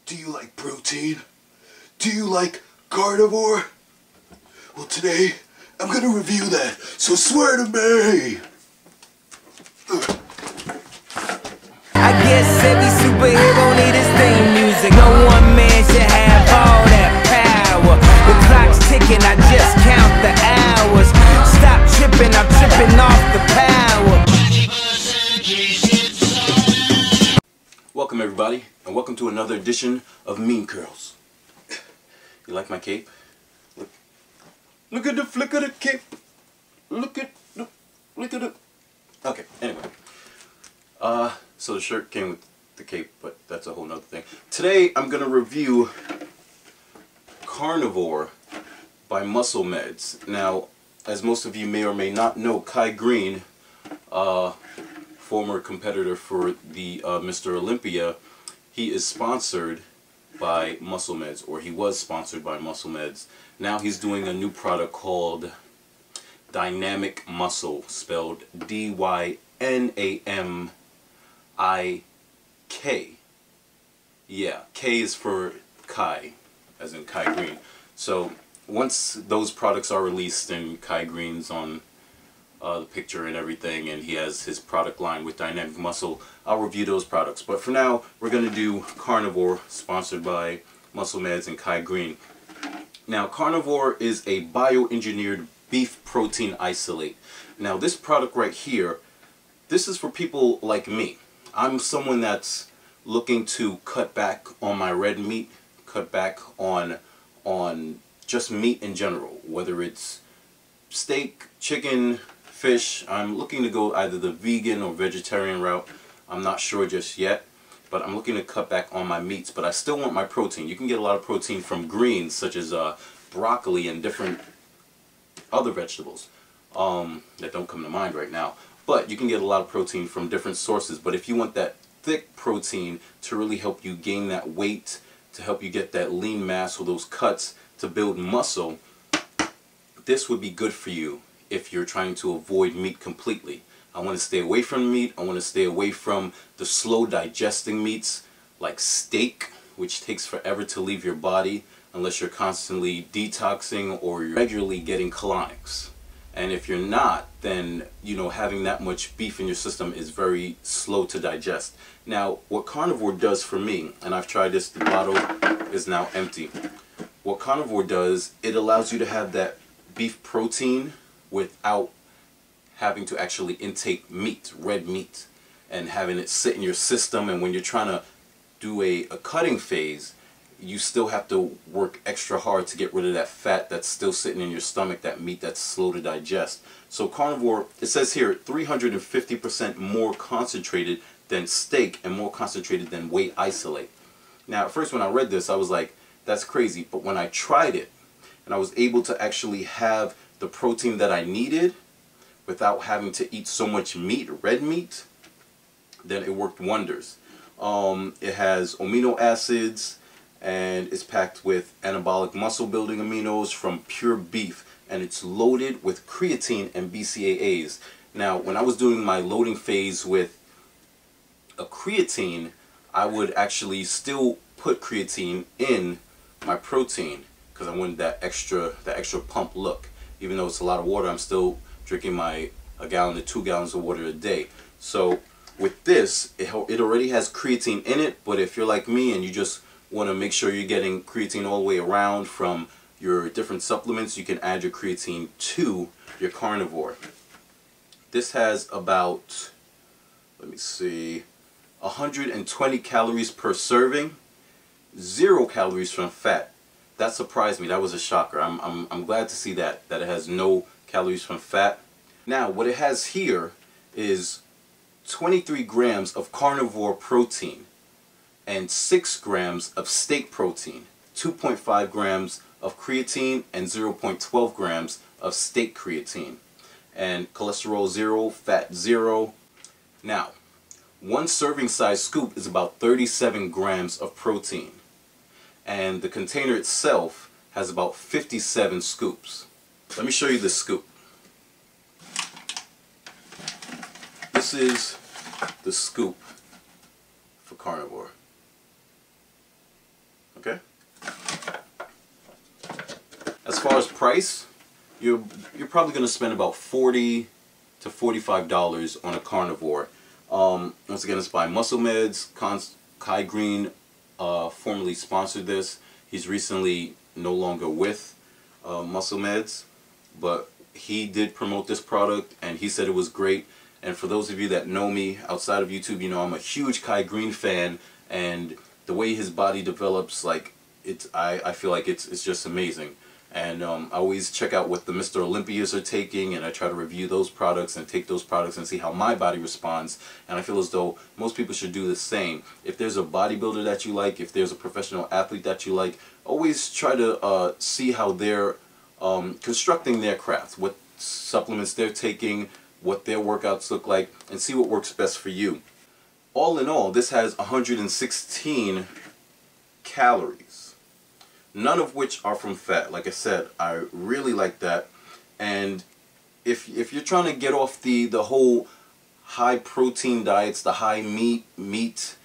Do you like protein? Do you like carnivore? Well, today I'm gonna review that, so swear to me! I guess every superhero need his theme music. No one man should have all that power. The clock's ticking, I just count the hours. Stop tripping, I'm tripping off the power. Welcome everybody, and welcome to another edition of Mean Curls. You like my cape? Look at the flick of the cape. Look at the. Okay, anyway. So the shirt came with the cape, but that's a whole nother thing. Today I'm gonna review Carnivor by MuscleMeds. Now, as most of you may or may not know, Greene, former competitor for the Mr. Olympia, he is sponsored by MuscleMeds, or he was sponsored by MuscleMeds. Now he's doing a new product called Dynamic Muscle, spelled D-Y-N-A-M-I-K. Yeah, K is for Kai, as in Greene. So once those products are released and Greene's on the picture and everything, and he has his product line with Dynamic Muscle, I'll review those products. But for now, we're going to do Carnivor, sponsored by MuscleMeds and Greene. Now, Carnivor is a bioengineered beef protein isolate. Now, this product right here, this is for people like me. I'm someone that's looking to cut back on my red meat, cut back on just meat in general, whether it's steak, chicken, fish. I'm looking to go either the vegan or vegetarian route. I'm not sure just yet, but I'm looking to cut back on my meats, but I still want my protein. You can get a lot of protein from greens, such as broccoli and different other vegetables that don't come to mind right now. But you can get a lot of protein from different sources. But if you want that thick protein to really help you gain that weight, to help you get that lean mass or those cuts to build muscle, this would be good for you if you're trying to avoid meat completely. I want to stay away from meat. I want to stay away from the slow digesting meats like steak, which takes forever to leave your body unless you're constantly detoxing or you're regularly getting colonics. And if you're not, then, you know, having that much beef in your system is very slow to digest. Now, what Carnivor does for me, and I've tried this, the bottle is now empty. What Carnivor does, it allows you to have that beef protein without having to actually intake meat, red meat, and having it sit in your system. And when you're trying to do a cutting phase, you still have to work extra hard to get rid of that fat that's still sitting in your stomach, that meat that's slow to digest. So Carnivor, it says here, 350% more concentrated than steak and more concentrated than whey isolate. Now, at first when I read this, I was like, that's crazy. But when I tried it, and I was able to actually have the protein that I needed without having to eat so much meat, red meat, then it worked wonders. It has amino acids, and it's packed with anabolic muscle building aminos from pure beef, and it's loaded with creatine and BCAAs. Now, when I was doing my loading phase with a creatine, I would actually still put creatine in my protein because I wanted that extra pump look. Even though it's a lot of water, I'm still drinking a gallon to 2 gallons of water a day. So with this, it already has creatine in it, but if you're like me and you just want to make sure you're getting creatine all the way around from your different supplements, you can add your creatine to your Carnivor. This has about, let me see, 120 calories per serving, 0 calories from fat. That surprised me. That was a shocker. I'm glad to see that it has no calories from fat. Now, what it has here is 23 grams of Carnivor protein and 6 grams of steak protein, 2.5 grams of creatine, and 0.12 grams of steak creatine, and cholesterol 0, fat 0. Now, one serving size scoop is about 37 grams of protein, and the container itself has about 57 scoops. Let me show you the scoop. This is the scoop for Carnivor. Okay. As far as price, you're probably going to spend about $40 to $45 on a Carnivor. Once again, it's by MuscleMeds. Kai Greene formerly sponsored this. He's recently no longer with MuscleMeds, but he did promote this product and he said it was great. And for those of you that know me outside of YouTube, you know I'm a huge Kai Greene fan, and the way his body develops, like I feel like it's just amazing. And I always check out what the Mr. Olympias are taking, and I try to review those products and take those products and see how my body responds. And I feel as though most people should do the same. If there's a bodybuilder that you like, if there's a professional athlete that you like, always try to see how they're constructing their craft, what supplements they're taking, what their workouts look like, and see what works best for you. All in all, this has 116 calories. None of which are from fat. Like I said, I really like that. And if you're trying to get off the whole high protein diets, the high meat,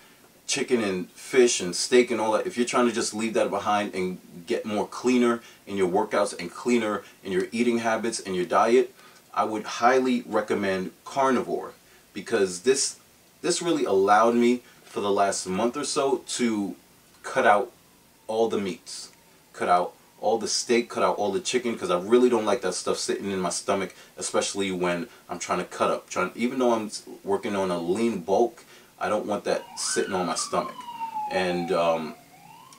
chicken and fish and steak and all that, if you're trying to just leave that behind and get more cleaner in your workouts and cleaner in your eating habits and your diet, I would highly recommend Carnivor, because this really allowed me for the last month or so to cut out all the meats. Cut out all the steak, cut out all the chicken, because I really don't like that stuff sitting in my stomach, especially when I'm trying to cut up. Even though I'm working on a lean bulk, I don't want that sitting on my stomach. And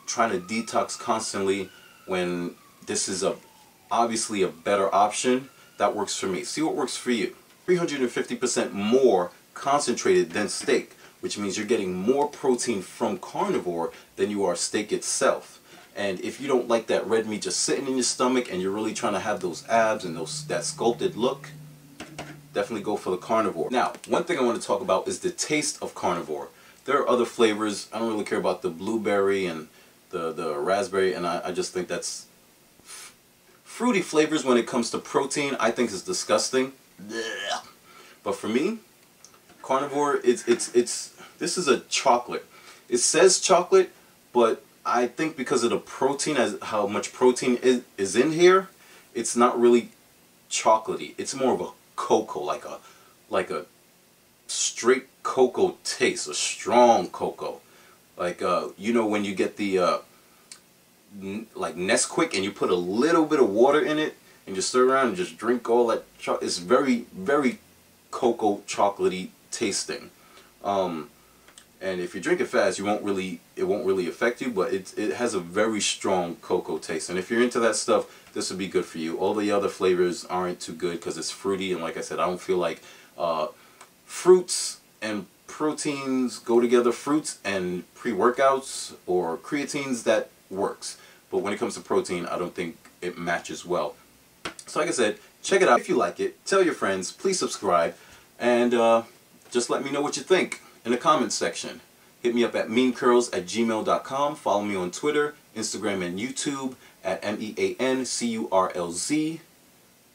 trying to detox constantly when this is obviously a better option, that works for me. See what works for you. 350% more concentrated than steak, which means you're getting more protein from Carnivor than you are steak itself. And if you don't like that red meat just sitting in your stomach and you're really trying to have those abs and that sculpted look, definitely go for the Carnivor. Now, one thing I want to talk about is the taste of Carnivor. There are other flavors. I don't really care about the blueberry and the raspberry, and I just think that's fruity flavors when it comes to protein. I think is disgusting. Blech. But for me, Carnivor, this is a chocolate. It says chocolate, but I think because of the protein, as how much protein is in here, it's not really chocolatey. It's more of a cocoa, like a straight cocoa taste, a strong cocoa. Like you know when you get the like Nesquik and you put a little bit of water in it and just stir around and just drink all that chocolate. It's very, very cocoa chocolatey tasting. And if you drink it fast, it won't really affect you, but it has a very strong cocoa taste. And if you're into that stuff, this would be good for you. All the other flavors aren't too good because it's fruity, and like I said, I don't feel like fruits and proteins go together. Fruits and pre-workouts or creatines, that works. But when it comes to protein, I don't think it matches well. So like I said, check it out if you like it. Tell your friends, please subscribe, and just let me know what you think in the comments section. Hit me up at meancurls@gmail.com. Follow me on Twitter, Instagram, and YouTube at MEANCURLZ.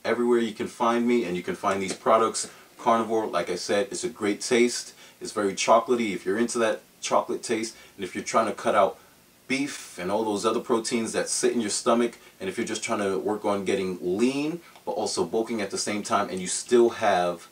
Everywhere you can find me, and you can find these products. Carnivor, like I said, it's a great taste. It's very chocolatey if you're into that chocolate taste, and if you're trying to cut out beef and all those other proteins that sit in your stomach, and if you're just trying to work on getting lean but also bulking at the same time, and you still have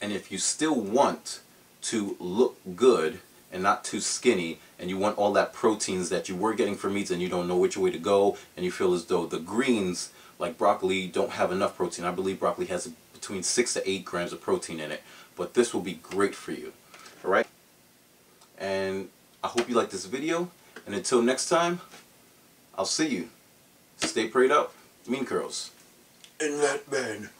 and if you still want to look good and not too skinny, and you want all that proteins that you were getting from meats and you don't know which way to go, and you feel as though the greens like broccoli don't have enough protein. I believe broccoli has between 6 to 8 grams of protein in it, but this will be great for you. Alright? And I hope you like this video, and until next time, I'll see you. Stay prayed up. Mean Curls. And Latman.